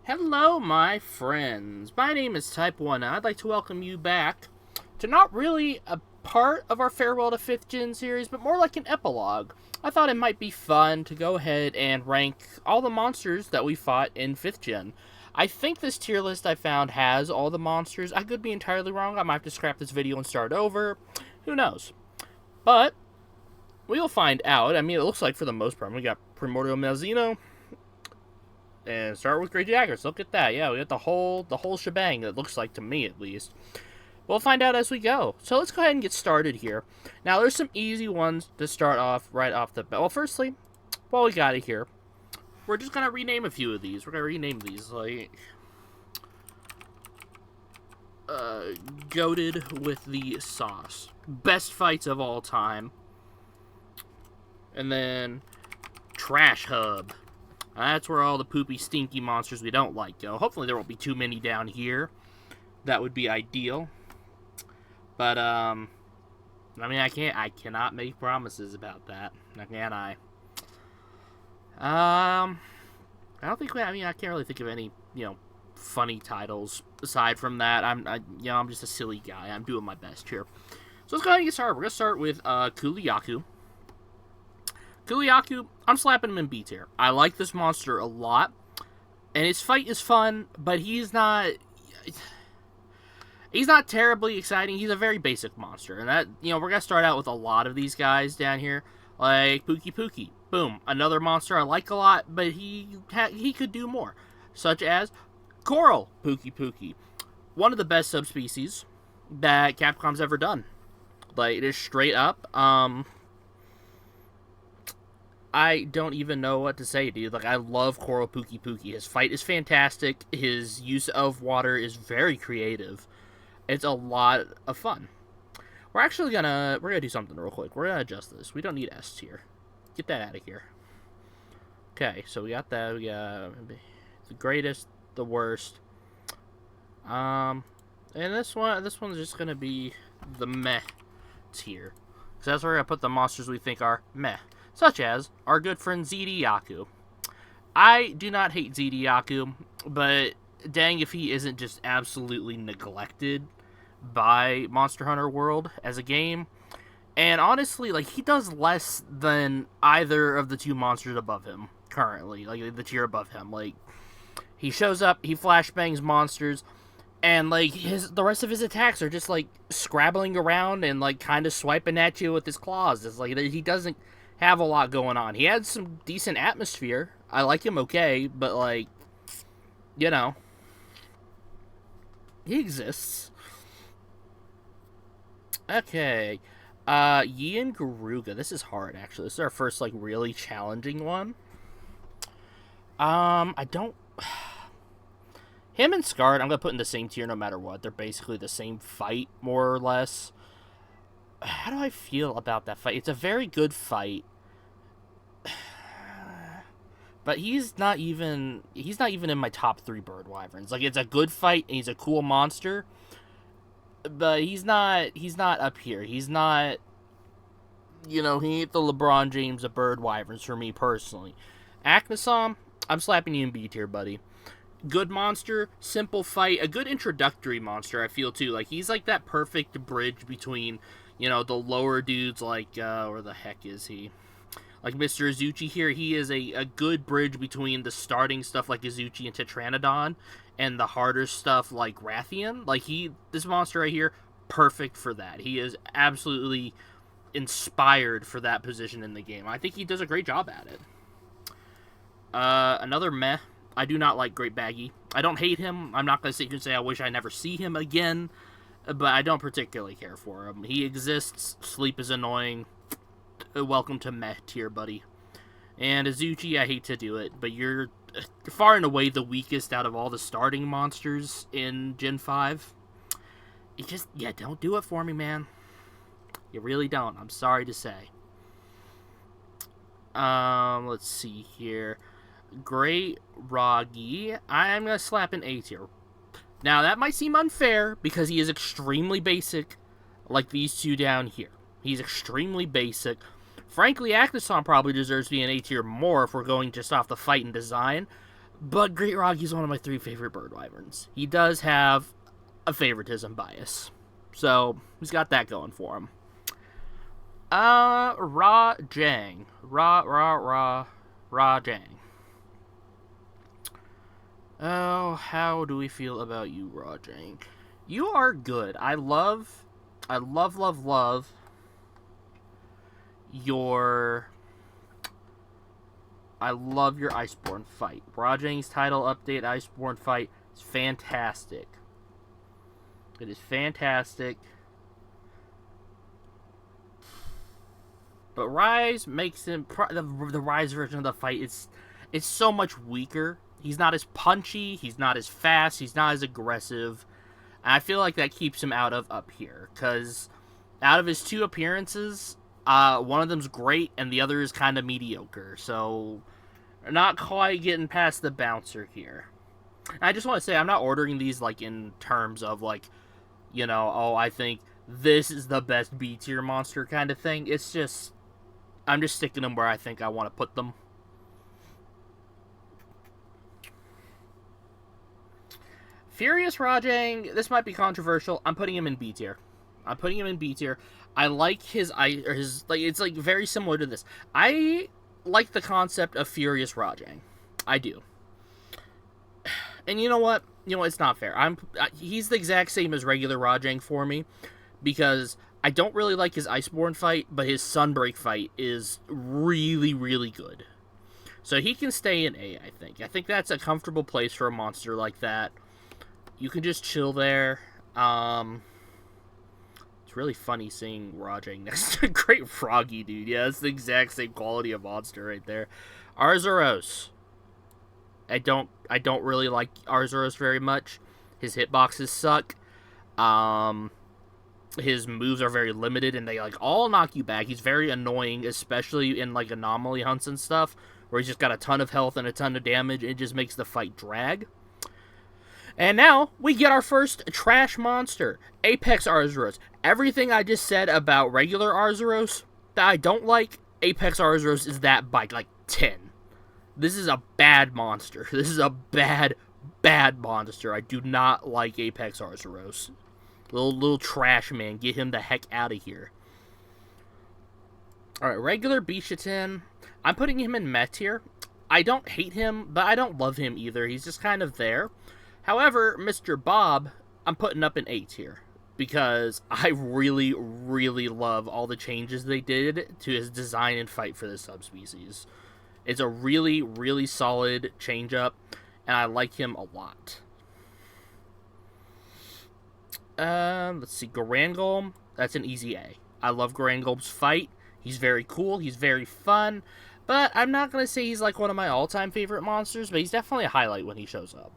Hello, my friends. My name is Type 1, and I'd like to welcome you back to not really a part of our Farewell to 5th Gen series, but more like an epilogue. I thought it might be fun to go ahead and rank all the monsters that we fought in 5th Gen. I think this tier list I found has all the monsters. I could be entirely wrong. I might have to scrap this video and start over. Who knows? But we'll find out. I mean, it looks like for the most part, we got Primordial Malzeno, and start with Great Jaggers. Look at that. Yeah, we got the whole shebang, it looks like, to me at least. We'll find out as we go. So let's go ahead and get started here. Now, there's some easy ones to start off right off the bat. Well, firstly, while we got it here, we're just going to rename a few of these. We're going to rename these, like, Goated with the Sauce. Best fights of all time. And then Trash Hub. That's where all the poopy, stinky monsters we don't like go. Hopefully there won't be too many down here. That would be ideal. But, I mean, I cannot make promises about that. Now, can I? I don't think, I can't really think of any, funny titles aside from that. I'm just a silly guy. I'm doing my best here. So let's go ahead and get started. We're going to start with, Kuliyaku. Kuliyaku, I'm slapping him in B tier. I like this monster a lot, and his fight is fun, but he's not terribly exciting. He's a very basic monster, and that, we're going to start out with a lot of these guys down here, like Pookie. Boom, another monster I like a lot, but he could do more, such as Coral Pookie. One of the best subspecies that Capcom's ever done. Like, it is straight up, I don't even know what to say, dude. Like, I love Coral Pookie. His fight is fantastic. His use of water is very creative. It's a lot of fun. We're gonna do something real quick. We're gonna adjust this. We don't need S tier. Get that out of here. Okay, so we got that. We got the greatest, the worst. And this one's just gonna be the meh tier. Because that's where we're gonna put the monsters we think are meh. Such as our good friend Zidiyaku. I do not hate Zidiyaku, but dang if he isn't just absolutely neglected by Monster Hunter World as a game. And honestly, like, he does less than either of the two monsters above him currently, like the tier above him. Like, he shows up, he flashbangs monsters, and like the rest of his attacks are just like scrabbling around and like kind of swiping at you with his claws. It's like he doesn't have a lot going on. He had some decent atmosphere. I like him okay, but like, he exists. Okay. Yian Garuga. This is hard, actually. This is our first, like, really challenging one. I don't... Him and Scarred, I'm gonna put in the same tier no matter what. They're basically the same fight, more or less. How do I feel about that fight? It's a very good fight. But he's not even in my top 3 bird wyverns. Like, it's a good fight and he's a cool monster, but he's not up here. He's not, he ain't the LeBron James of bird wyverns for me personally. Aknasom, I'm slapping you in B tier, buddy. Good monster, simple fight, a good introductory monster, I feel too. Like, he's like that perfect bridge between, the lower dudes, like, where the heck is he? Like Mr. Azuchi here, he is a good bridge between the starting stuff like Azuchi and Tetranodon and the harder stuff like Rathian. Like, this monster right here, perfect for that. He is absolutely inspired for that position in the game. I think he does a great job at it. Another meh. I do not like Great Baggy. I don't hate him. I'm not going to sit here and say I wish I never see him again, but I don't particularly care for him. He exists. Sleep is annoying. Welcome to meh tier, buddy. And Azuchi, I hate to do it, but you're far and away the weakest out of all the starting monsters in Gen 5. You don't do it for me, man. You really don't. I'm sorry to say. Let's see here. Great Roggy, I'm gonna slap an A tier. Now, that might seem unfair, because he is extremely basic, like these two down here. He's extremely basic. Frankly, Aknason probably deserves to be an A tier more if we're going just off the fight and design. But Great Roggy's one of my 3 favorite bird wyverns. He does have a favoritism bias. So, he's got that going for him. Rajang. Rajang. Oh, how do we feel about you, Rajang? You are good. I love your... I love your Iceborne fight. Rajang's title update, Iceborne fight, is fantastic. It is fantastic. But Rise makes him... The Rise version of the fight, it's so much weaker. He's not as punchy, he's not as fast, he's not as aggressive. And I feel like that keeps him out of up here. Because out of his 2 appearances, one of them's great and the other is kind of mediocre. So, not quite getting past the bouncer here. And I just want to say, I'm not ordering these like in terms of like, you know, oh, I think this is the best B tier monster kind of thing. It's just, I'm just sticking them where I think I want to put them. Furious Rajang, this might be controversial. I'm putting him in B tier. I like his like, it's like very similar to this. I like the concept of Furious Rajang. I do. And you know what? It's not fair. He's the exact same as regular Rajang for me, because I don't really like his Iceborne fight, but his Sunbreak fight is really, really good. So he can stay in A, I think. I think that's a comfortable place for a monster like that. You can just chill there. It's really funny seeing Rajang next to Great Froggy, dude. Yeah, it's the exact same quality of monster right there. Arzuros. I don't really like Arzuros very much. His hitboxes suck. His moves are very limited, and they like all knock you back. He's very annoying, especially in like anomaly hunts and stuff, where he's just got a ton of health and a ton of damage. It just makes the fight drag. And now, we get our first trash monster, Apex Arzuros. Everything I just said about regular Arzuros that I don't like, Apex Arzuros is that by, like, 10. This is a bad monster. This is a bad, bad monster. I do not like Apex Arzuros. Little trash man. Get him the heck out of here. Alright, regular Bishatin. I'm putting him in meh tier. I don't hate him, but I don't love him either. He's just kind of there. However, Mr. Bob, I'm putting up in A tier, because I really, really love all the changes they did to his design and fight for this subspecies. It's a really, really solid change-up, and I like him a lot. Let's see, Garangolm, that's an easy A. I love Garangolm's fight. He's very cool, he's very fun, but I'm not going to say he's like one of my all-time favorite monsters, but he's definitely a highlight when he shows up.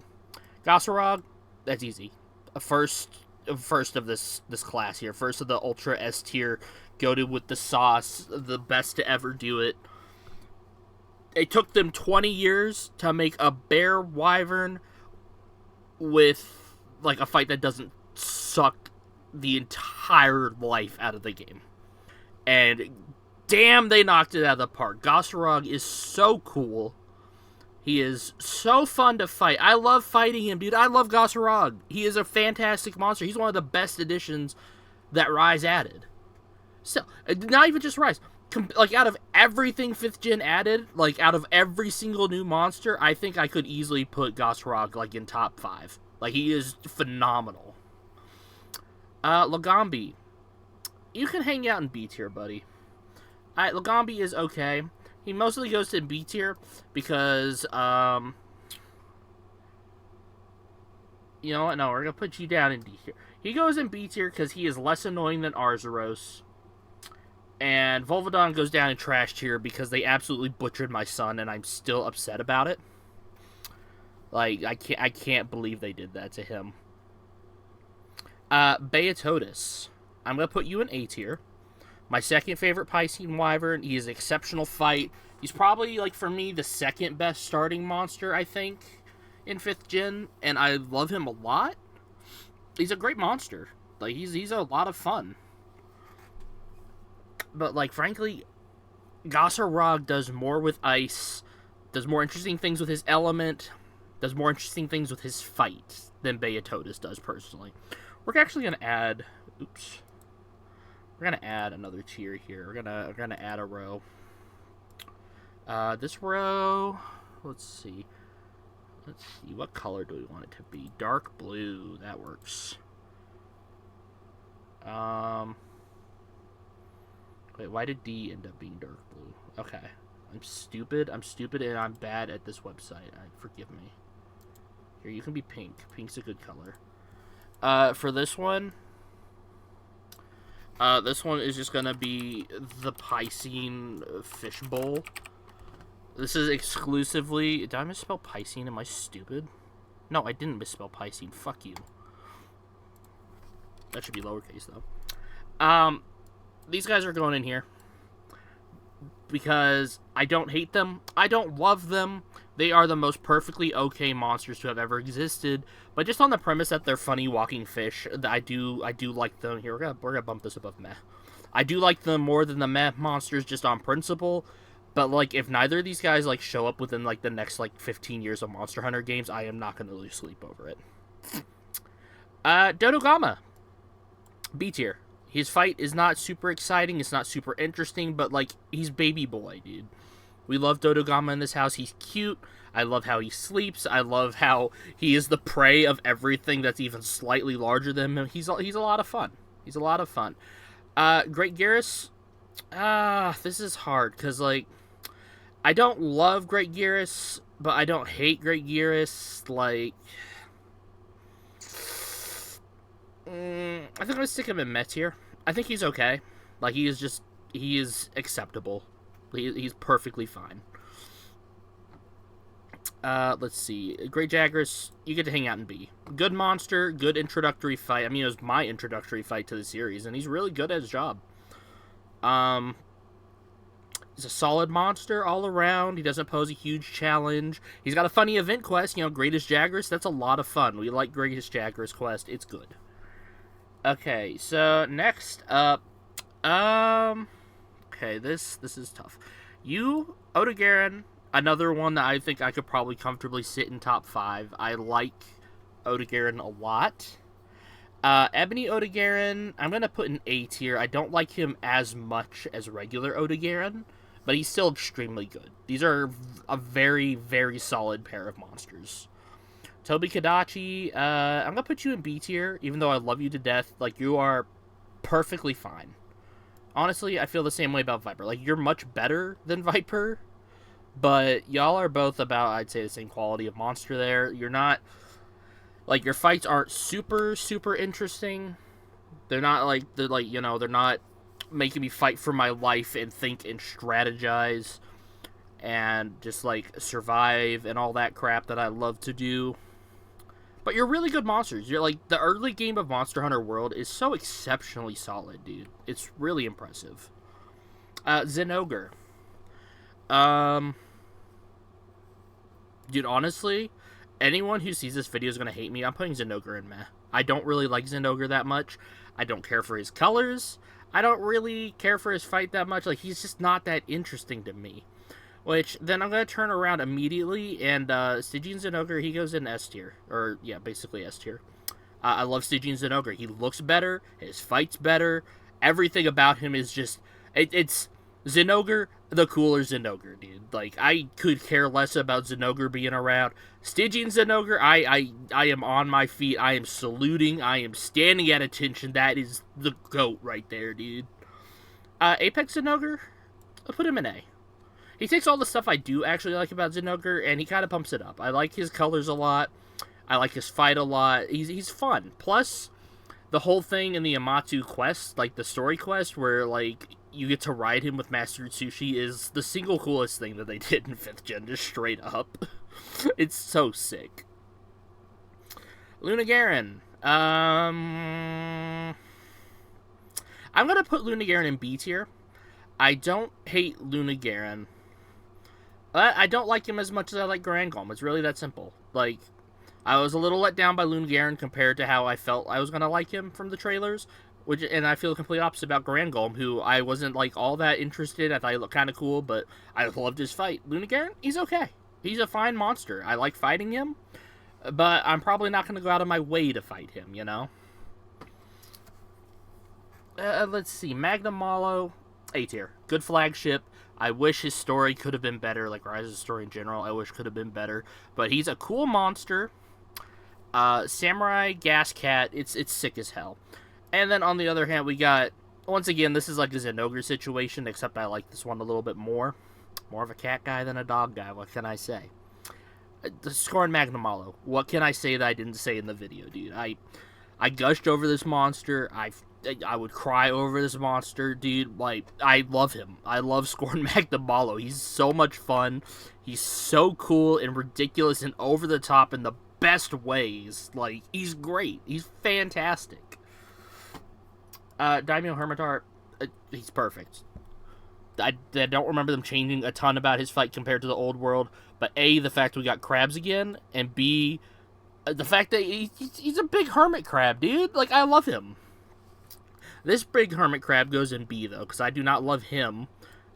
Gossarog, that's easy. First of this class here. First of the Ultra S tier, goated with the sauce, the best to ever do it. It took them 20 years to make a bear wyvern with like a fight that doesn't suck the entire life out of the game. And damn, they knocked it out of the park. Gossarog is so cool. He is so fun to fight. I love fighting him, dude. I love Gossarog. He is a fantastic monster. He's one of the best additions that Rise added. So, not even just Rise. Like, out of everything 5th Gen added, like, out of every single new monster, I think I could easily put Gossarog, like, in top 5. Like, he is phenomenal. Lagombi. You can hang out in B tier, buddy. Lagombi is okay. He mostly goes to B tier because, you know what? No, we're going to put you down in D tier. He goes in B tier because he is less annoying than Arzuros. And Volvidon goes down in trash tier because they absolutely butchered my son, and I'm still upset about it. Like, I can't believe they did that to him. Beatotus. I'm going to put you in A tier. My second favorite Piscine Wyvern. He is an exceptional fight. He's probably, like, for me, the second best starting monster, I think, in 5th Gen. And I love him a lot. He's a great monster. Like, he's a lot of fun. But, like, frankly, Gossarog does more with ice. Does more interesting things with his element. Does more interesting things with his fight than Beatotus does, personally. We're actually going to add... Oops. We're going to add another tier here. We're gonna add a row. This row... Let's see. What color do we want it to be? Dark blue. That works. Wait, why did D end up being dark blue? Okay. I'm stupid, and I'm bad at this website. Forgive me. Here, you can be pink. Pink's a good color. For this one is just gonna be the Piscine fishbowl. This is exclusively... Did I misspell Piscine? Am I stupid? No, I didn't misspell Piscine. Fuck you. That should be lowercase, though. These guys are going in here because I don't hate them. I don't love them. They are the most perfectly okay monsters to have ever existed. But just on the premise that they're funny walking fish, I do like them. Here, we're gonna bump this above meh. I do like them more than the meh monsters just on principle. But, like, if neither of these guys, like, show up within, like, the next, like, 15 years of Monster Hunter games, I am not going to lose sleep over it. Dodogama. B tier. His fight is not super exciting. It's not super interesting, but, like, he's baby boy, dude. We love Dodogama in this house. He's cute. I love how he sleeps. I love how he is the prey of everything that's even slightly larger than him. He's a lot of fun. He's a lot of fun. Great Garrus. This is hard, because, like, I don't love Great Garrus, but I don't hate Great Garrus. Like, I think I'm going to stick him in meh tier. I think he's okay. Like, he is acceptable. He's perfectly fine. Let's see. Great Jagras, you get to hang out in B. Good monster, good introductory fight. I mean, it was my introductory fight to the series, and he's really good at his job. He's a solid monster all around. He doesn't pose a huge challenge. He's got a funny event quest, Greatest Jagras. That's a lot of fun. We like Greatest Jagras quest. It's good. Okay, so next up, okay, this is tough. Odogaron, another one that I think I could probably comfortably sit in top 5. I like Odogaron a lot. Ebony Odogaron, I'm going to put in A tier. I don't like him as much as regular Odogaron, but he's still extremely good. These are a very, very solid pair of monsters. Toby Kadachi, I'm going to put you in B tier, even though I love you to death. Like, you are perfectly fine. Honestly, I feel the same way about Viper. Like, you're much better than Viper, but y'all are both about, I'd say, the same quality of monster there. You're not... Like, your fights aren't super, super interesting. They're not, they're not making me fight for my life and think and strategize and just, survive and all that crap that I love to do. But you're really good monsters. You're, the early game of Monster Hunter World is so exceptionally solid, dude. It's really impressive. Zinogre. Dude, honestly... Anyone who sees this video is going to hate me. I'm putting Zinogre in meh. I don't really like Zinogre that much. I don't care for his colors. I don't really care for his fight that much. Like, he's just not that interesting to me. Which, then I'm going to turn around immediately, and Stygian Zinogre, he goes in S tier. Or, yeah, basically S tier. I love Stygian Zinogre. He looks better. His fight's better. Everything about him is just... It's Zinogre, the cooler Zinogre, dude. Like, I could care less about Zinogre being around. Stygian Zinogre, I am on my feet. I am saluting. I am standing at attention. That is the GOAT right there, dude. Apex Zinogre, I'll put him in A. He takes all the stuff I do actually like about Zinogre, and he kind of pumps it up. I like his colors a lot. I like his fight a lot. He's fun. Plus, the whole thing in the Amatsu quest, the story quest, where, you get to ride him with Master Sushi is the single coolest thing that they did in 5th gen, just straight up. It's so sick. Lunagaron. I'm going to put Lunagaron in B tier. I don't hate Lunagaron. I don't like him as much as I like Garangolm. It's really that simple. I was a little let down by Lunagaron compared to how I felt I was going to like him from the trailers. And I feel the complete opposite about Garangolm, who I wasn't, all that interested. I thought he looked kind of cool, but I loved his fight. Lunagaron, he's okay. He's a fine monster. I like fighting him. but I'm probably not going to go out of my way to fight him, you know? Let's see. Magnum Malo, A tier. Good flagship. I wish his story could have been better, like Rise's story in general. I wish could have been better. But he's a cool monster. Samurai Gas Cat, it's sick as hell. And then on the other hand, we got, once again, this is like a Zenogre situation, except I like this one a little bit more. More of a cat guy than a dog guy, what can I say? The Scorn Magnum Malo. What can I say that I didn't say in the video, dude? I gushed over this monster. I would cry over this monster, dude. Like, I love him. I love Scorn Magnum Malo. He's so much fun. He's so cool and ridiculous and over the top in the best ways. Like, he's great. He's fantastic. Daimyo Hermitar, he's perfect. I don't remember them changing a ton about his fight compared to the old world, but A, the fact we got crabs again, and B, the fact that he's a big hermit crab, dude. Like, I love him. This big hermit crab goes in B, though, because I do not love him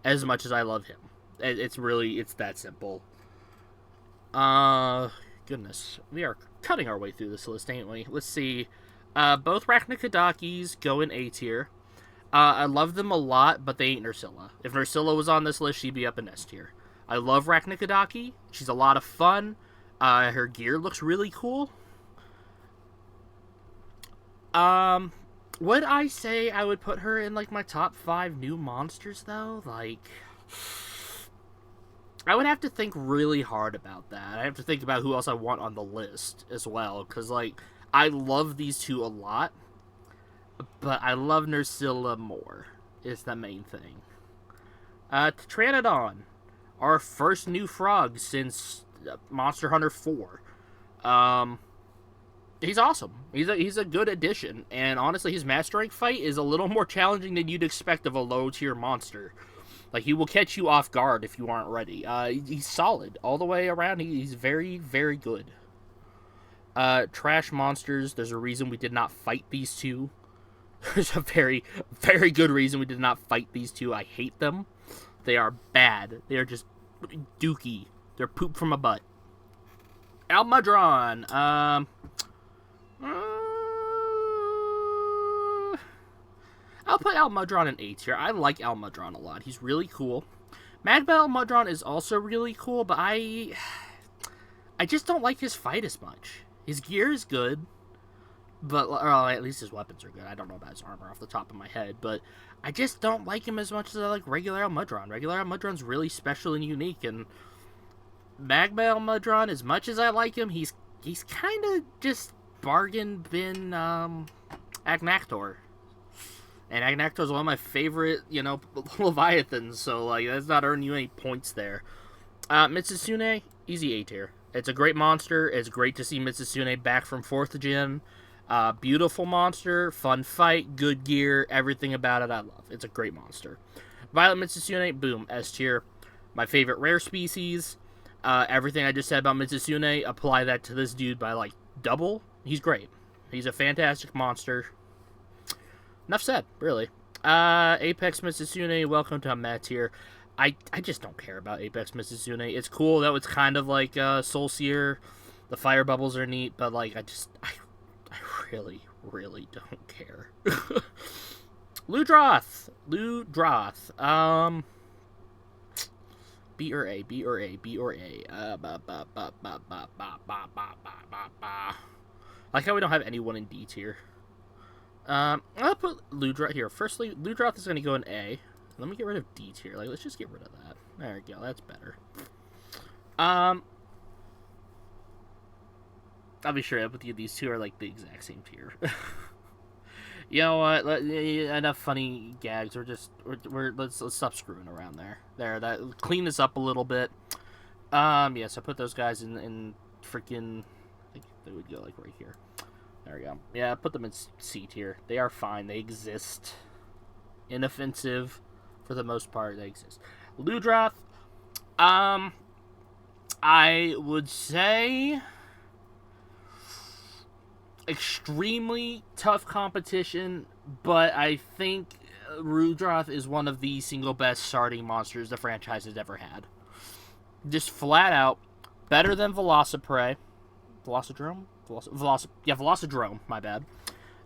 as much as I love him. It's that simple. Goodness. We are cutting our way through this list, ain't we? Let's see. Both Rachnikadakis go in A tier. I love them a lot, but they ain't Nursilla. If Nursilla was on this list, she'd be up in S tier. I love Rachnikadaki. She's a lot of fun. Her gear looks really cool. Would I say I would put her in, like, my top 5 new monsters, though? Like, I would have to think really hard about that. I have to think about who else I want on the list as well, because, like, I love these two a lot, but I love Nursilla more, is the main thing. Pteranodon, our first new frog since Monster Hunter 4. He's awesome. He's a good addition, and honestly, his Master Rank fight is a little more challenging than you'd expect of a low-tier monster. Like, he will catch you off guard if you aren't ready. He's solid all the way around. He's very, very good. Trash monsters, there's a reason we did not fight these two. There's a very, very good reason we did not fight these two. I hate them. They are bad. They are just dookie. They're poop from a butt. Almudron. I'll put Almudron in A tier. I like Almudron a lot. He's really cool. Magma Almudron is also really cool, but I just don't like his fight as much. His gear is good, but, or at least his weapons are good. I don't know about his armor off the top of my head, but I just don't like him as much as I like regular Almudron. Regular Almudron's really special and unique, and Magma Almudron, as much as I like him, he's kind of just bargain bin Agnactor. And Agnactor's one of my favorite, Leviathans, so, like, that's not earning you any points there. Mitsusune, easy A tier. It's a great monster. It's great to see Mitsusune back from 4th gen. Beautiful monster, fun fight, good gear, everything about it I love. It's a great monster. Violet Mitsusune, boom, S tier. My favorite rare species. Everything I just said about Mitsusune, apply that to this dude by, like, double. He's great. He's a fantastic monster. Enough said, really. Apex Mitsusune, welcome to Matt here. I just don't care about Apex Mitsusune. It's cool that it's kind of like Soul Seer. The fire bubbles are neat, but, like, I really, really don't care. Ludroth. B or A, B or A, B or A. I like how we don't have anyone in D tier. I'll put Ludroth here. Firstly, Ludroth is going to go in A. Let me get rid of D tier. Like, let's just get rid of that. There we go. That's better. I'll be sure with you. These two are like the exact same tier. You know what? Enough funny gags. Let's stop screwing around there. Clean this up a little bit. Yes, I put those guys in freaking. Like, they would go like right here. There we go. Yeah, put them in C tier. They are fine. They exist. Inoffensive, for the most part. They exist. Ludroth. I would say extremely tough competition, but I think Ludroth is one of the single best starting monsters the franchise has ever had. Just flat out better than Velociprey, Velocidrome? Yeah, Velocidrome, my bad.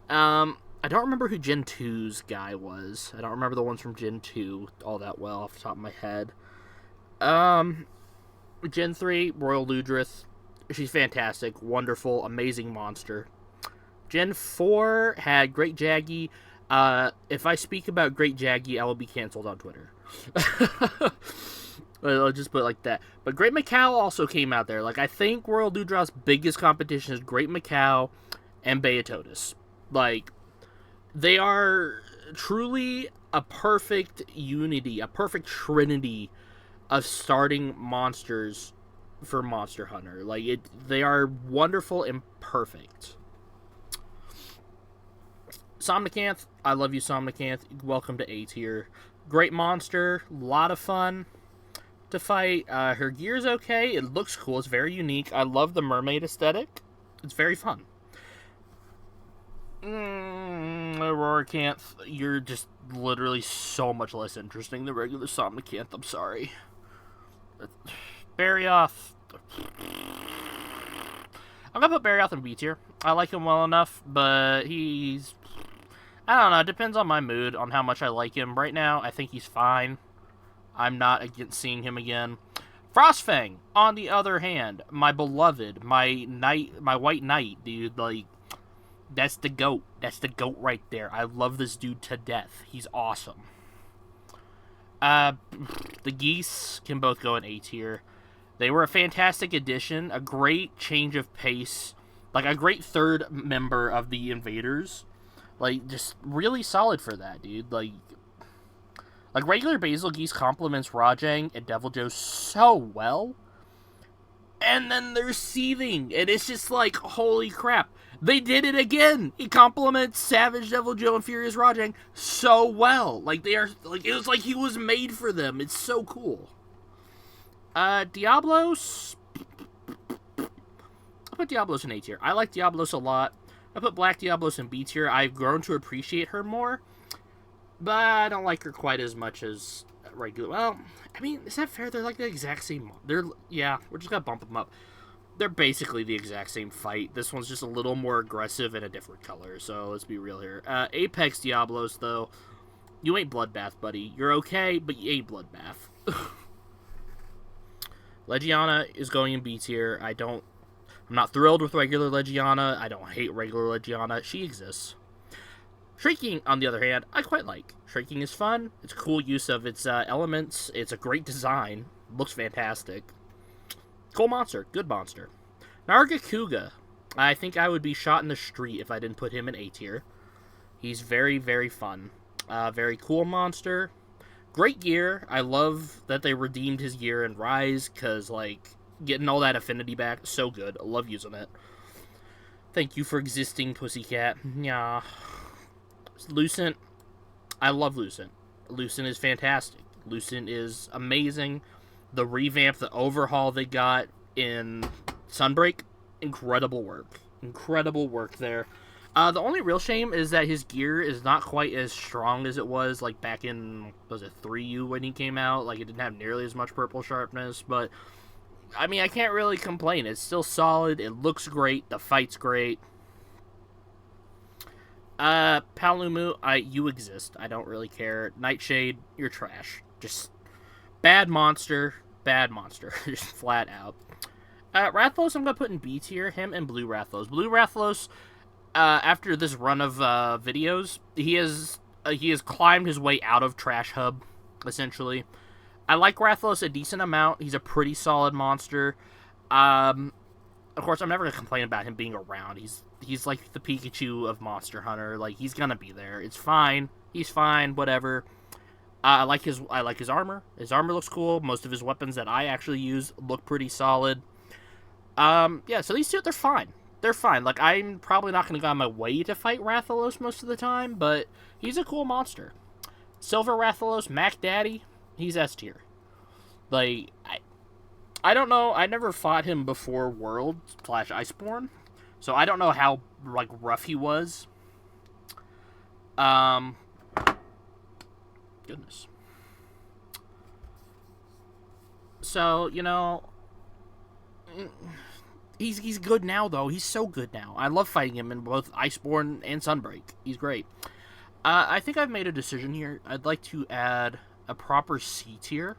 I don't remember who Gen 2's guy was. I don't remember the ones from Gen 2 all that well off the top of my head. Gen 3, Royal Ludrith. She's fantastic, wonderful, amazing monster. Gen 4 had Great Jaggy. If I speak about Great Jaggy, I will be canceled on Twitter. I'll just put it like that. But Great Macau also came out there. Like, I think Royal Ludroth's biggest competition is Great Macau and Beatotus. Like, they are truly a perfect unity, a perfect trinity of starting monsters for Monster Hunter. Like, they are wonderful and perfect. Somnicanth, I love you, Somnicanth. Welcome to A tier. Great monster, a lot of fun to fight. Her gear's okay. It looks cool. It's very unique. I love the mermaid aesthetic. It's very fun. Auroracanth, you're just literally so much less interesting than regular Somnicanth. I'm sorry. Barioth. I'm gonna put Barioth in B tier. I like him well enough, but he's... I don't know. It depends on my mood, on how much I like him. Right now, I think he's fine. I'm not against seeing him again. Frostfang, on the other hand, my beloved, my white knight, dude. Like, that's the GOAT. That's the GOAT right there. I love this dude to death. He's awesome. The geese can both go in A tier. They were a fantastic addition, a great change of pace, like a great third member of the Invaders. Like, just really solid for that, dude. Like regular Basil Geese complements Rajang and Deviljho so well. And then they're Seething, and it's just like, holy crap. They did it again. It complements Savage Deviljho and Furious Rajang so well. Like, they are, like, it was like he was made for them. It's so cool. Diablos. I put Diablos in A tier. I like Diablos a lot. I put Black Diablos in B tier. I've grown to appreciate her more, but I don't like her quite as much as regular. Well, I mean, is that fair? They're like the exact same. Yeah, we're just gonna bump them up. They're basically the exact same fight. This one's just a little more aggressive and a different color, so let's be real here. Apex Diablos, though, you ain't Bloodbath, buddy. You're okay, but you ain't Bloodbath. Legiana is going in B tier. I'm not thrilled with regular Legiana. I don't hate regular Legiana. She exists. Shrieking, on the other hand, I quite like. Shrieking is fun. It's a cool use of its elements. It's a great design. Looks fantastic. Cool monster. Good monster. Nargacuga. I think I would be shot in the street if I didn't put him in A tier. He's very, very fun. Very cool monster. Great gear. I love that they redeemed his gear in Rise, because, like, getting all that affinity back, so good. I love using it. Thank you for existing, Pussycat. Yeah. Lucent. I love Lucent. Lucent is fantastic. Lucent is amazing. The revamp, the overhaul they got in Sunbreak, incredible work. Incredible work there. The only real shame is that his gear is not quite as strong as it was, like, back in, was it 3U when he came out? Like, it didn't have nearly as much purple sharpness, but I mean, I can't really complain. It's still solid. It looks great. The fight's great. Palumu, you exist. I don't really care. Nightshade, you're trash. Just bad monster. Bad monster. Just flat out. Rathalos, I'm going to put in B tier. Him and Blue Rathalos. Blue Rathalos, after this run of videos, he has climbed his way out of Trash Hub, essentially. I like Rathalos a decent amount. He's a pretty solid monster. Of course, I'm never going to complain about him being around. He's like the Pikachu of Monster Hunter. Like, he's going to be there. It's fine. He's fine. Whatever. I like his armor. His armor looks cool. Most of his weapons that I actually use look pretty solid. Yeah, so these two, they're fine. They're fine. Like, I'm probably not going to go on my way to fight Rathalos most of the time, but he's a cool monster. Silver Rathalos, Mac Daddy, he's S tier. Like, I don't know. I never fought him before World / Iceborne, so I don't know how, like, rough he was. Goodness. So, you know, He's good now, though. He's so good now. I love fighting him in both Iceborne and Sunbreak. He's great. I think I've made a decision here. I'd like to add a proper C tier.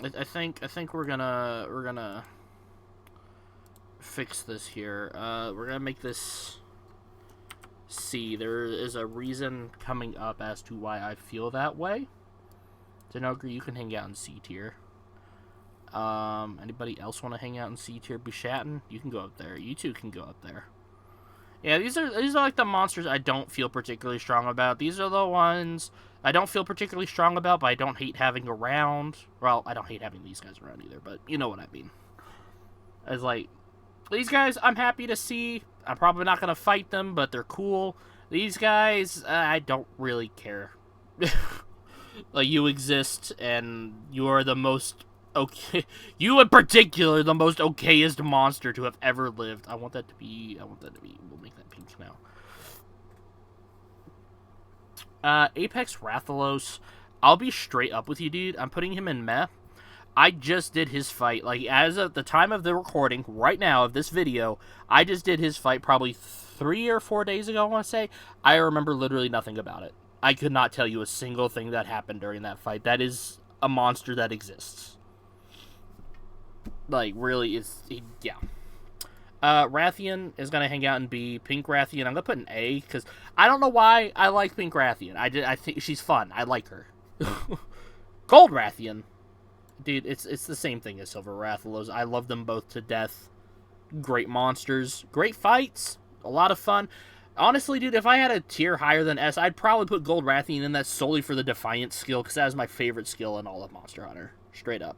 I think we're gonna fix this here. We're gonna make this C. There is a reason coming up as to why I feel that way. Denogre, you can hang out in C tier. Anybody else want to hang out in C tier? Bishatten, you can go up there. You two can go up there. Yeah, these are like the monsters I don't feel particularly strong about. These are the ones I don't feel particularly strong about, but I don't hate having around. Well, I don't hate having these guys around either, but you know what I mean. It's like, these guys I'm happy to see. I'm probably not going to fight them, but they're cool. These guys, I don't really care. Like, you exist, and you are the most okay. You in particular, the most okayest monster to have ever lived. I want that to be. We'll make that pink now. Apex Rathalos. I'll be straight up with you, dude. I'm putting him in meh. I just did his fight. Like, as of the time of the recording, right now, of this video, I just did his fight probably 3 or 4 days ago, I want to say. I remember literally nothing about it. I could not tell you a single thing that happened during that fight. That is a monster that exists. Like, really, yeah. Rathian is going to hang out in B. Pink Rathian, I'm going to put in A, because I don't know why I like Pink Rathian. I think she's fun. I like her. Gold Rathian. Dude, it's the same thing as Silver Rathalos. I love them both to death. Great monsters. Great fights. A lot of fun. Honestly, dude, if I had a tier higher than S, I'd probably put Gold Rathian in that solely for the Defiance skill, because that is my favorite skill in all of Monster Hunter. Straight up.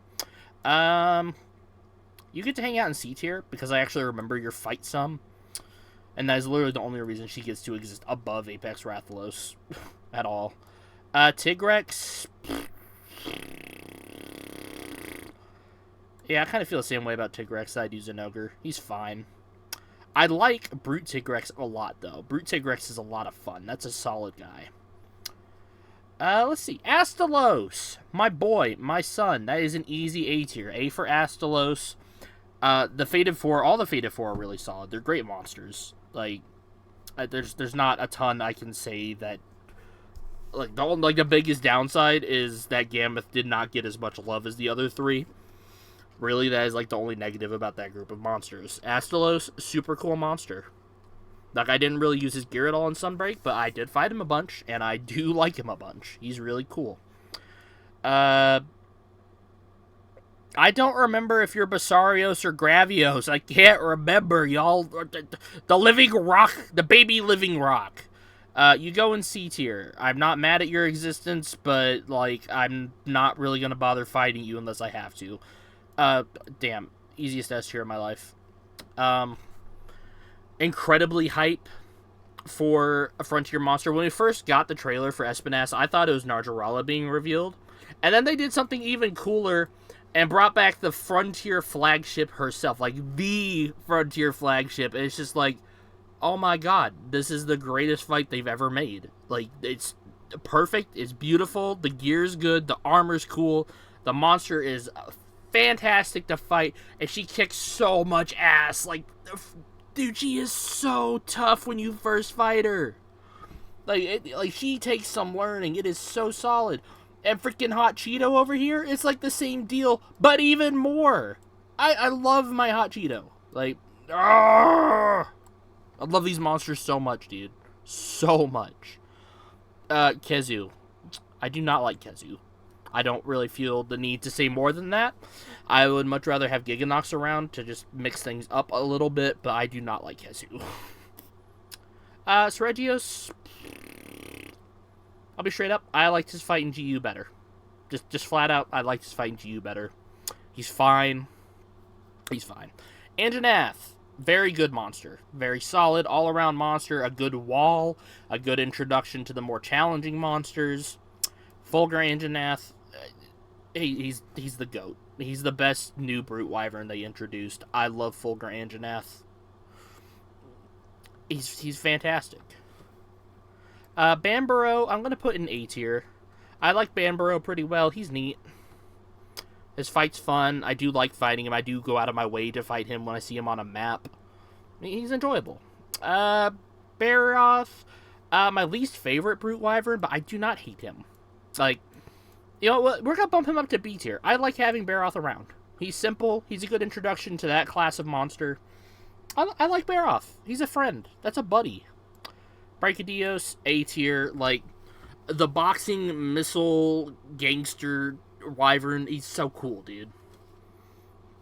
You get to hang out in C tier, because I actually remember your fight some. And that is literally the only reason she gets to exist above Apex Rathalos. At all. Tigrex. Yeah, I kind of feel the same way about Tigrex. I'd use Zenogre. He's fine. I like Brute Tigrex a lot, though. Brute Tigrex is a lot of fun. That's a solid guy. Let's see. Astalos. My boy. My son. That is an easy A tier. A for Astalos. The Fated 4. All the Fated 4 are really solid. They're great monsters. Like, there's not a ton I can say that... Like, the biggest downside is that Gammoth did not get as much love as the other 3. Really, that is, like, the only negative about that group of monsters. Astalos, super cool monster. Like, I didn't really use his gear at all in Sunbreak, but I did fight him a bunch, and I do like him a bunch. He's really cool. I don't remember if you're Basarios or Gravios. I can't remember, y'all. The Living Rock, the baby Living Rock. You go in C tier. I'm not mad at your existence, but, like, I'm not really going to bother fighting you unless I have to. Damn. Easiest S tier of my life. Incredibly hype for a Frontier monster. When we first got the trailer for Espinas, I thought it was Narjarala being revealed. And then they did something even cooler and brought back the Frontier flagship herself. Like, the Frontier flagship. And it's just like, oh my god, this is the greatest fight they've ever made. Like, it's perfect. It's beautiful. The gear's good. The armor's cool. The monster is fantastic to fight, and she kicks so much ass. Like, dude, she is so tough when you first fight her. Like, she takes some learning. It is so solid. And freaking Hot Cheeto over here, it's like the same deal, but even more. I love my Hot Cheeto. Like, I love these monsters so much, dude. So much. Kezu. I do not like Kezu. I don't really feel the need to say more than that. I would much rather have Giganox around to just mix things up a little bit, but I do not like Kezu. Seregios. I'll be straight up. I liked his fight in GU better. Just flat out, I liked his fight in GU better. He's fine. He's fine. Anjanath. Very good monster. Very solid, all-around monster. A good wall. A good introduction to the more challenging monsters. Fulgur Anjanath. He's the GOAT. He's the best new Brute Wyvern they introduced. I love Fulgur Anjanath. He's fantastic. Bambaro, I'm going to put in A tier. I like Bambaro pretty well. He's neat. His fight's fun. I do like fighting him. I do go out of my way to fight him when I see him on a map. He's enjoyable. Barroth, my least favorite Brute Wyvern, but I do not hate him. Like, you know what? We're going to bump him up to B tier. I like having Barroth around. He's simple. He's a good introduction to that class of monster. I like Barroth. He's a friend. That's a buddy. Brachadios, A tier. Like, the boxing missile gangster Wyvern, he's so cool, dude.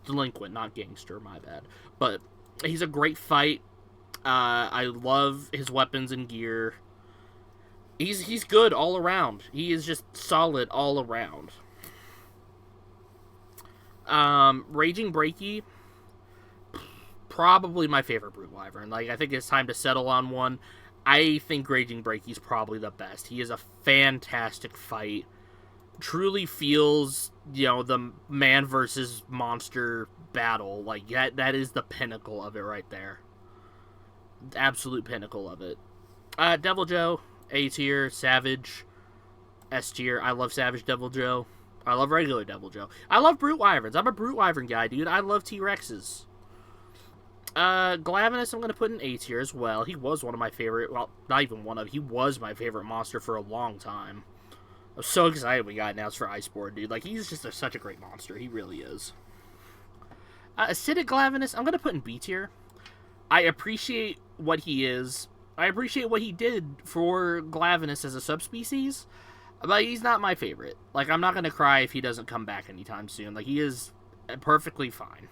Delinquent, not gangster, my bad. But he's a great fight. I love his weapons and gear. He's good all around. He is just solid all around. Raging Brachie, probably my favorite Brute Wyvern. Like, I think it's time to settle on one. I think Raging Brachie's probably the best. He is a fantastic fight. Truly feels, you know, the man versus monster battle. Like, that is the pinnacle of it right there. The absolute pinnacle of it. Devil Joe, A tier. Savage, S tier. I love Savage Devil Joe. I love regular Devil Joe. I love Brute Wyverns. I'm a Brute Wyvern guy, dude. I love T-Rexes. Glavenus I'm going to put in A tier as well. He was one of my favorite, well, not even one of, he was my favorite monster for a long time. I was so excited when he got announced for Iceborne, dude. Like, he's just such a great monster. He really is. Acidic Glavenus, I'm going to put in B tier. I appreciate what he is. I appreciate what he did for Glavenus as a subspecies, but he's not my favorite. Like, I'm not going to cry if he doesn't come back anytime soon. Like, he is perfectly fine.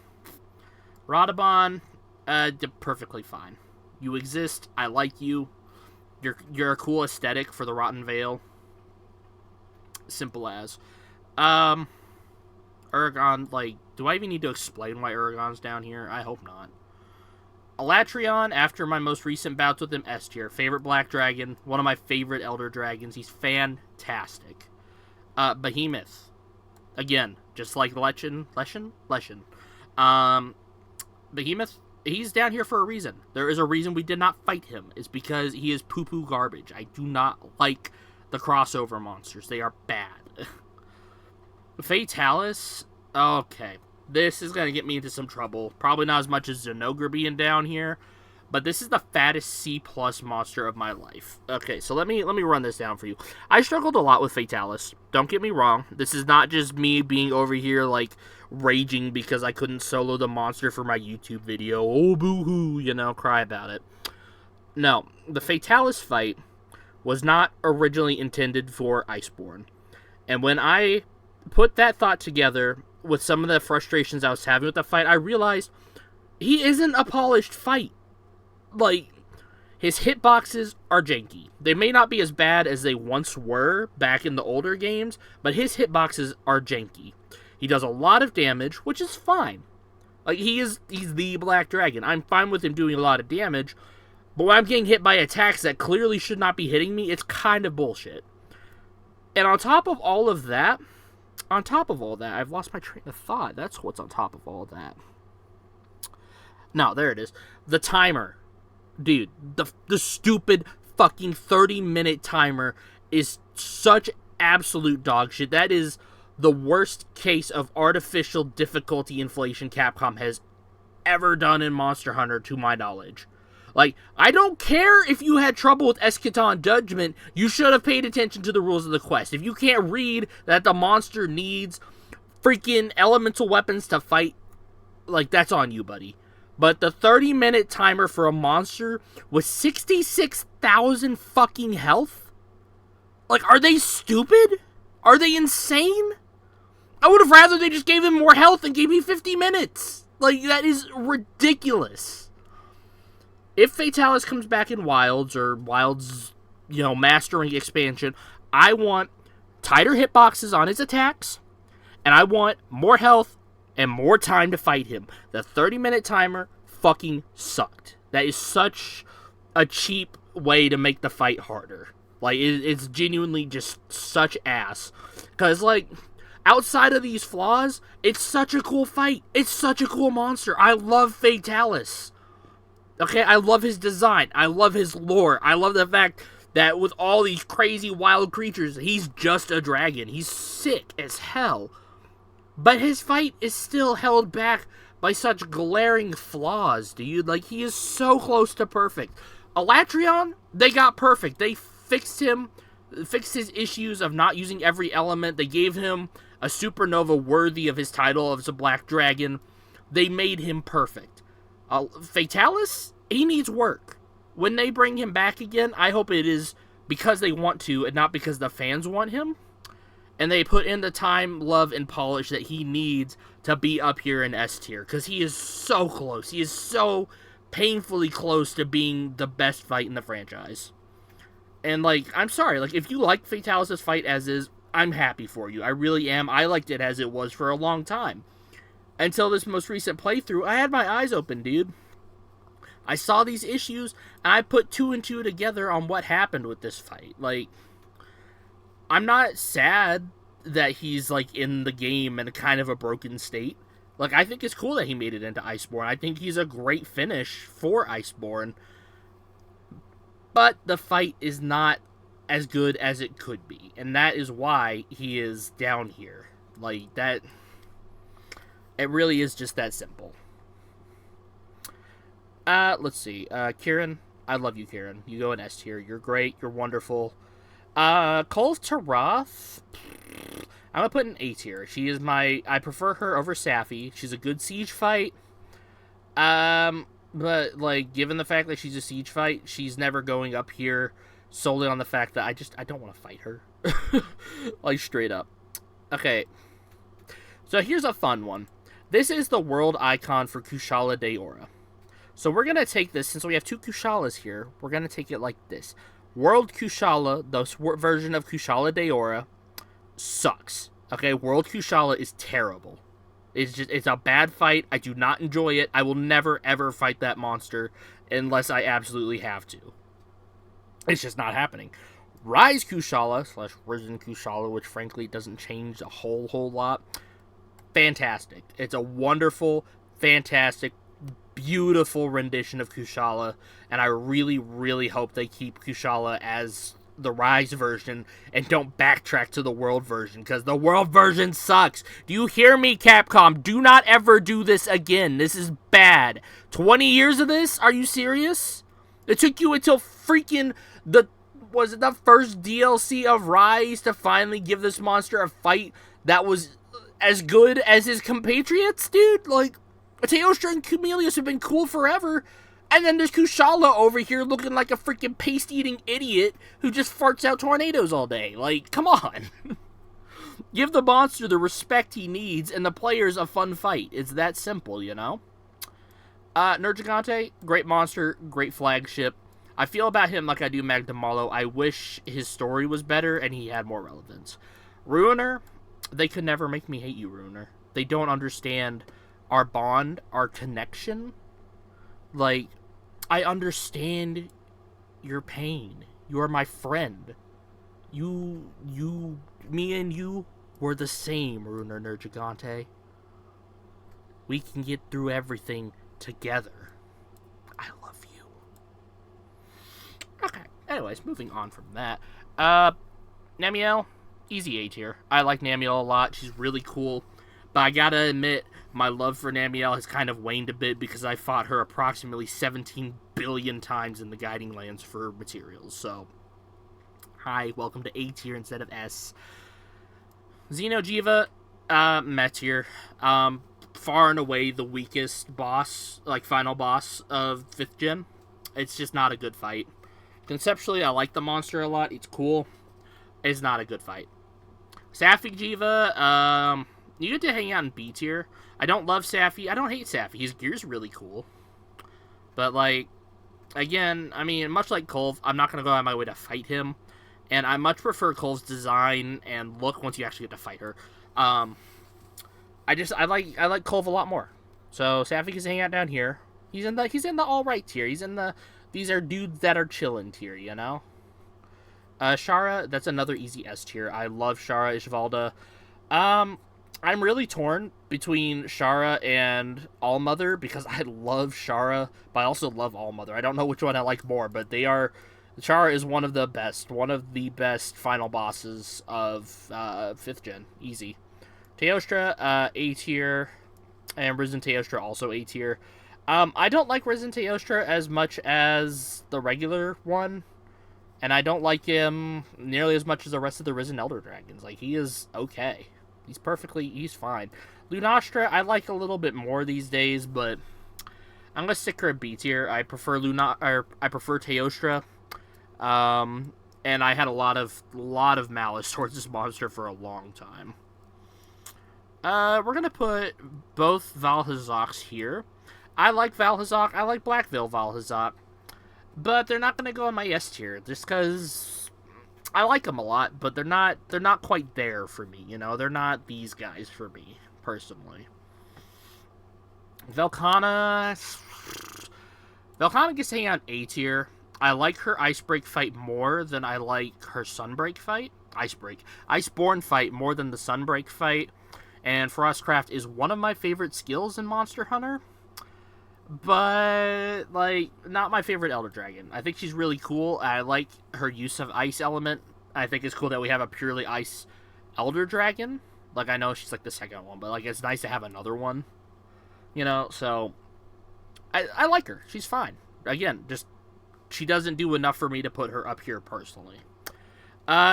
Radabon, perfectly fine. You exist. I like you. You're a cool aesthetic for the Rotten Vale. Simple as. Uragaan, like, do I even need to explain why Uragan's down here? I hope not. Elatrion, after my most recent bouts with him, S tier. Favorite Black Dragon. One of my favorite Elder Dragons. He's fantastic. Behemoth. Again, just like Leshen. Behemoth, he's down here for a reason. There is a reason we did not fight him. It's because he is poo-poo garbage. I do not like the crossover monsters. They are bad. Fatalis, okay. This is going to get me into some trouble. Probably not as much as Zinogre being down here, but this is the fattest C+ monster of my life. Okay, so let me run this down for you. I struggled a lot with Fatalis. Don't get me wrong. This is not just me being over here, like, raging because I couldn't solo the monster for my YouTube video. Oh, boo-hoo, you know, cry about it. No, the Fatalis fight was not originally intended for Iceborne. And when I put that thought together with some of the frustrations I was having with the fight, I realized he isn't a polished fight. Like, his hitboxes are janky. They may not be as bad as they once were back in the older games, but his hitboxes are janky. He does a lot of damage, which is fine. Like, he's the Black Dragon. I'm fine with him doing a lot of damage, but when I'm getting hit by attacks that clearly should not be hitting me, it's kind of bullshit. And on top of all that, I've lost my train of thought. That's what's on top of all that. No, there it is. The timer. Dude, the stupid fucking 30-minute timer is such absolute dog shit. That is the worst case of artificial difficulty inflation Capcom has ever done in Monster Hunter, to my knowledge. Like, I don't care if you had trouble with Eschaton Judgment, you should have paid attention to the rules of the quest. If you can't read that the monster needs freaking elemental weapons to fight, like, that's on you, buddy. But the 30-minute timer for a monster with 66,000 fucking health? Like, are they stupid? Are they insane? I would have rather they just gave him more health and gave me 50 minutes. Like, that is ridiculous. If Fatalis comes back in Wilds, or Wilds, you know, Mastering expansion, I want tighter hitboxes on his attacks, and I want more health and more time to fight him. The 30-minute timer fucking sucked. That is such a cheap way to make the fight harder. Like, it's genuinely just such ass. Because, like, outside of these flaws, it's such a cool fight. It's such a cool monster. I love Fatalis. Okay, I love his design. I love his lore. I love the fact that with all these crazy wild creatures, he's just a dragon. He's sick as hell. But his fight is still held back by such glaring flaws, dude. Like, he is so close to perfect. Alatreon, they got perfect. They fixed him, fixed his issues of not using every element. They gave him a supernova worthy of his title as a Black Dragon. They made him perfect. Fatalis, he needs work. When they bring him back again, I hope it is because they want to and not because the fans want him. And they put in the time, love, and polish that he needs to be up here in S tier. Because he is so close. He is so painfully close to being the best fight in the franchise. And, like, I'm sorry. Like, if you like Fatalis' fight as is, I'm happy for you. I really am. I liked it as it was for a long time. Until this most recent playthrough, I had my eyes open, dude. I saw these issues, and I put 2 and 2 together on what happened with this fight. Like, I'm not sad that he's, like, in the game in a kind of a broken state. Like, I think it's cool that he made it into Iceborne. I think he's a great finish for Iceborne. But the fight is not as good as it could be. And that is why he is down here. Like, that... It really is just that simple. Let's see. Kieran. I love you, Kieran. You go in S tier. You're great. You're wonderful. Kolv Tarath, I'm gonna put in A tier. She is I prefer her over Safi. She's a good siege fight. But, like, given the fact that she's a siege fight, she's never going up here solely on the fact that I don't want to fight her. Like, straight up. Okay. So here's a fun one. This is the world icon for Kushala Daora. So we're gonna take this, since we have 2 Kushalas here, we're gonna take it like this. World Kushala, the version of Kushala Daora, sucks. Okay, World Kushala is terrible. It's a bad fight. I do not enjoy it. I will never, ever fight that monster unless I absolutely have to. It's just not happening. Rise Kushala, / Risen Kushala, which frankly doesn't change a whole lot. Fantastic. It's a wonderful, fantastic, beautiful rendition of Kushala, and I really, really hope they keep Kushala as the Rise version and don't backtrack to the World version, because the World version sucks. Do you hear me, Capcom? Do not ever do this again. This is bad. 20 years of this? Are you serious? It took you until freaking was it the first DLC of Rise to finally give this monster a fight that was as good as his compatriots, dude? Like, Teostra and Chameleos have been cool forever, and then there's Kushala over here looking like a freaking paste-eating idiot who just farts out tornadoes all day. Like, come on. Give the monster the respect he needs and the players a fun fight. It's that simple, you know? Nergigante, great monster, great flagship. I feel about him like I do Magdamalo. I wish his story was better and he had more relevance. Ruiner, they could never make me hate you, Ruiner. They don't understand our bond, our connection. Like, I understand your pain. You are my friend. Me and you were the same, Ruiner Nergigante. We can get through everything together. I love you. Okay, anyways, moving on from that. Namielle, easy A tier. I like Namielle a lot. She's really cool. But I gotta admit, my love for Namielle has kind of waned a bit because I fought her approximately 17 billion times in the Guiding Lands for materials. So, hi, welcome to A tier instead of S. Xeno'jiiva, meh tier. Far and away the weakest boss, like final boss of 5th gen. It's just not a good fight. Conceptually, I like the monster a lot. It's cool. It's not a good fight. Safi-Jiiva, you get to hang out in B tier. I don't love Safi. I don't hate Safi. His gear's really cool. But, like, again, I mean, much like Kolv, I'm not going to go out of my way to fight him. And I much prefer Kolv's design and look once you actually get to fight her. I like Kolv a lot more. So Safi can hang out down here. He's in the alright tier. These are dudes that are chillin' tier, you know? Shara, that's another easy S tier. I love Shara Ishvalda. I'm really torn between Shara and Allmother because I love Shara, but I also love Allmother. I don't know which one I like more, but Shara is one of the best final bosses of 5th gen. Easy. Teostra, A tier, and Risen Teostra also A tier. I don't like Risen Teostra as much as the regular one, and I don't like him nearly as much as the rest of the Risen Elder Dragons. Like, he is okay. He's fine. Lunastra, I like a little bit more these days, but I'm gonna stick her at B tier. I prefer I prefer Teostra. And I had a lot of malice towards this monster for a long time. We're gonna put both Valhazoks here. I like Valhazok. I like Blackveil Valhazok, but they're not gonna go in my S tier just because I like them a lot, but they're not quite there for me. You know, they're not these guys for me personally. Velkhana gets to hang out A tier. I like her Icebreak fight more than I like her Sunbreak fight. Iceborne fight more than the Sunbreak fight. And Frostcraft is one of my favorite skills in Monster Hunter. But, like, not my favorite Elder Dragon. I think she's really cool. I like her use of Ice element. I think it's cool that we have a purely Ice Elder Dragon. Like, I know she's, like, the second one, but, like, it's nice to have another one. You know, so I like her. She's fine. Again, just she doesn't do enough for me to put her up here personally.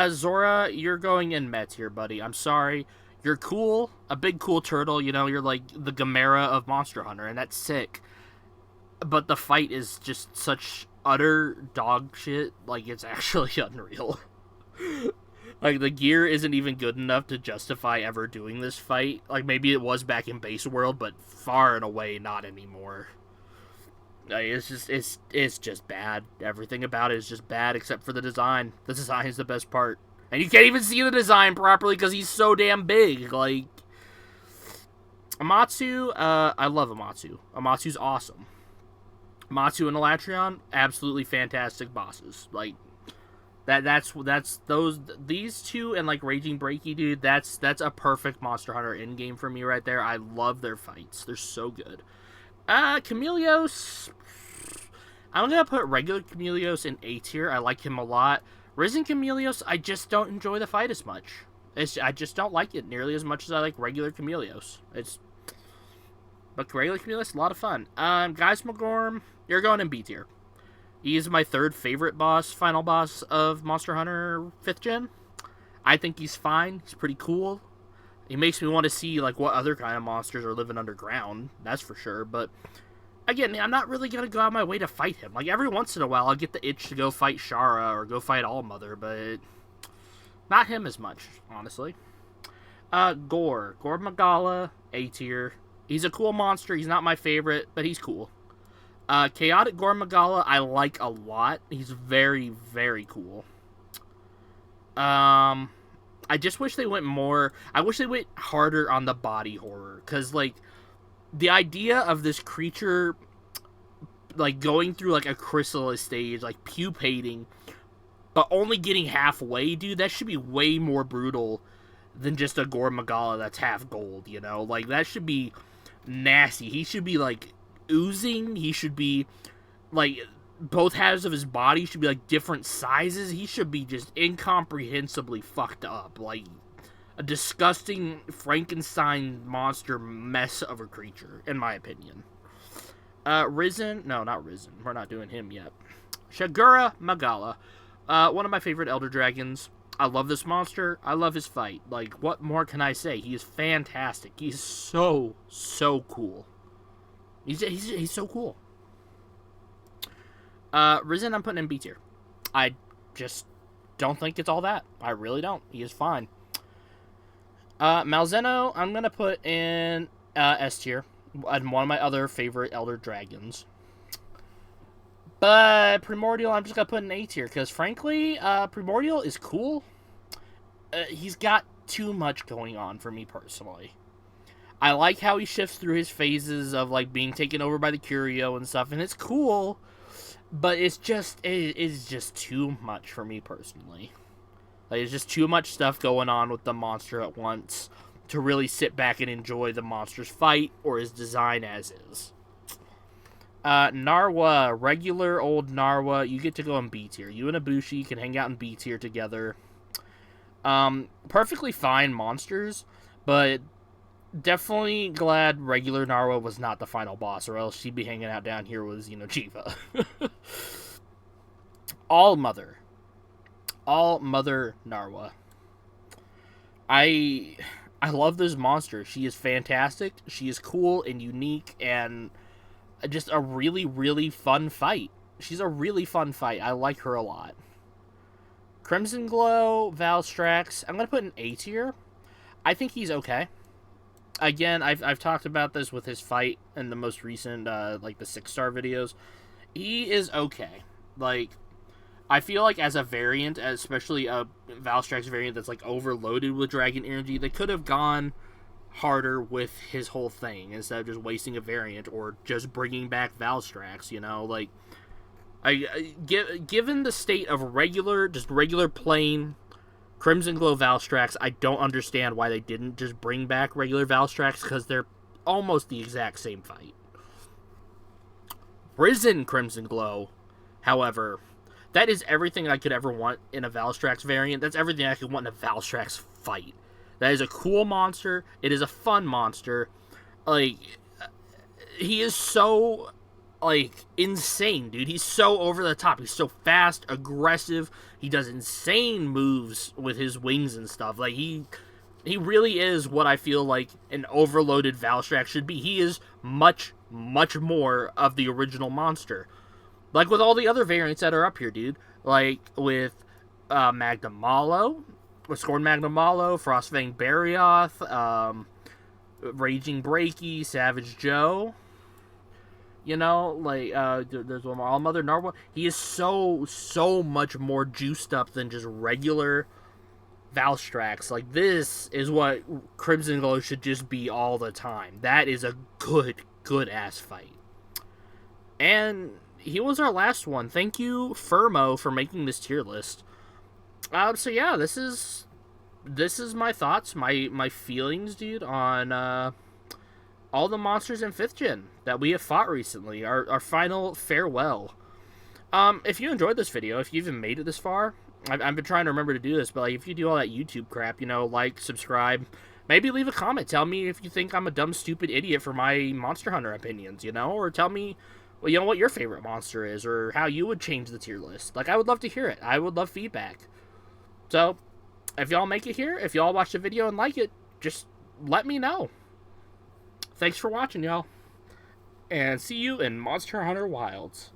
Zora, you're going in Met here, buddy. I'm sorry. You're cool. A big cool turtle. You know, you're like the Gamera of Monster Hunter, and that's sick. But the fight is just such utter dog shit. Like, it's actually unreal. Like, the gear isn't even good enough to justify ever doing this fight. Like, maybe it was back in Base World, but far and away not anymore. Like, it's just bad. Everything about it is just bad except for the design. The design is the best part. And you can't even see the design properly because he's so damn big. Like, Amatsu, I love Amatsu. Amatsu's awesome. Amatsu and Elatrion, absolutely fantastic bosses. Like, these two and like Raging Breaky, dude, that's a perfect Monster Hunter endgame for me right there. I love their fights. They're so good. Chameleos, I'm gonna put regular Chameleos in A tier. I like him a lot. Risen Chameleos, I just don't enjoy the fight as much. I just don't like it nearly as much as I like regular Chameleos. But regular Chameleos, a lot of fun. Geismagorm, you're going in B tier. He is my third favorite final boss of Monster Hunter 5th Gen. I think he's fine. He's pretty cool. He makes me want to see, like, what other kind of monsters are living underground. That's for sure. But, again, I'm not really going to go out of my way to fight him. Like, every once in a while, I'll get the itch to go fight Shara or go fight Allmother, but not him as much, honestly. Gore Magala, A tier. He's a cool monster. He's not my favorite, but he's cool. Chaotic Gore Magala, I like a lot. He's very, very cool. I just wish they went more. I wish they went harder on the body horror. Because, like, the idea of this creature, like, going through, like, a chrysalis stage, like, pupating, but only getting halfway, dude, that should be way more brutal than just a Gore Magala that's half gold, you know? Like, that should be nasty. He should be, like, oozing. He should be, like, both halves of his body should be, like, different sizes. He should be just incomprehensibly fucked up. Like, a disgusting Frankenstein monster mess of a creature, in my opinion. Risen? No, not Risen. We're not doing him yet. Shagura Magala. One of my favorite Elder Dragons. I love this monster. I love his fight. Like, what more can I say? He is fantastic. He's so, so cool. He's so cool. Risen, I'm putting in B tier. I just don't think it's all that. I really don't. He is fine. Malzeno, I'm going to put in S tier. And one of my other favorite Elder Dragons. But Primordial, I'm just going to put in A tier. Because, frankly, Primordial is cool. He's got too much going on for me personally. I like how he shifts through his phases of, like, being taken over by the Curio and stuff. And it's cool. But it's just too much for me personally. Like, there's just too much stuff going on with the monster at once to really sit back and enjoy the monster's fight or his design as is. Narwa, regular old Narwa, you get to go in B tier. You and Ibushi can hang out in B tier together. Perfectly fine monsters, but Definitely glad regular Narwa was not the final boss, or else she'd be hanging out down here with, Jiva. All Mother. All Mother Narwa. I I love this monster. She is fantastic. She is cool and unique and just a really, really fun fight. She's a really fun fight. I like her a lot. Crimson Glow, Valstrax. I'm going to put an A tier. I think he's okay. Again, I've talked about this with his fight in the most recent, like the 6-star videos. He is okay. Like, I feel like as a variant, especially a Valstrax variant that's like overloaded with Dragon Energy, they could have gone harder with his whole thing instead of just wasting a variant or just bringing back Valstrax. Like given the state of regular plain Crimson Glow Valstrax, I don't understand why they didn't just bring back regular Valstrax because they're almost the exact same fight. Risen Crimson Glow, however, that is everything I could ever want in a Valstrax variant. That's everything I could want in a Valstrax fight. That is a cool monster. It is a fun monster. Like, he is so, like, insane, dude. He's so over the top. He's so fast, aggressive. He does insane moves with his wings and stuff. Like, he really is what I feel like an overloaded Valstrax should be. He is much, much more of the original monster. Like with all the other variants that are up here, dude. Like with Magnamalo, with Scorn Magnamalo, Frostfang Barioth, Raging Breaky, Savage Joe. There's one more. All Mother Narwhal. He is so much more juiced up than just regular Valstrax. Like, this is what Crimson Glow should just be all the time. That is a good ass fight. And he was our last one. Thank you, Firmo, for making this tier list. So yeah, this is my thoughts, my feelings, dude, on all the monsters in 5th gen that we have fought recently. Our final farewell. If you enjoyed this video, if you even made it this far, I've been trying to remember to do this, but like, if you do all that YouTube crap, like, subscribe, maybe leave a comment. Tell me if you think I'm a dumb, stupid idiot for my Monster Hunter opinions, or tell me, well, what your favorite monster is, or how you would change the tier list. Like, I would love to hear it. I would love feedback. So, if y'all make it here, if y'all watch the video and like it, just let me know. Thanks for watching, y'all. And see you in Monster Hunter Wilds.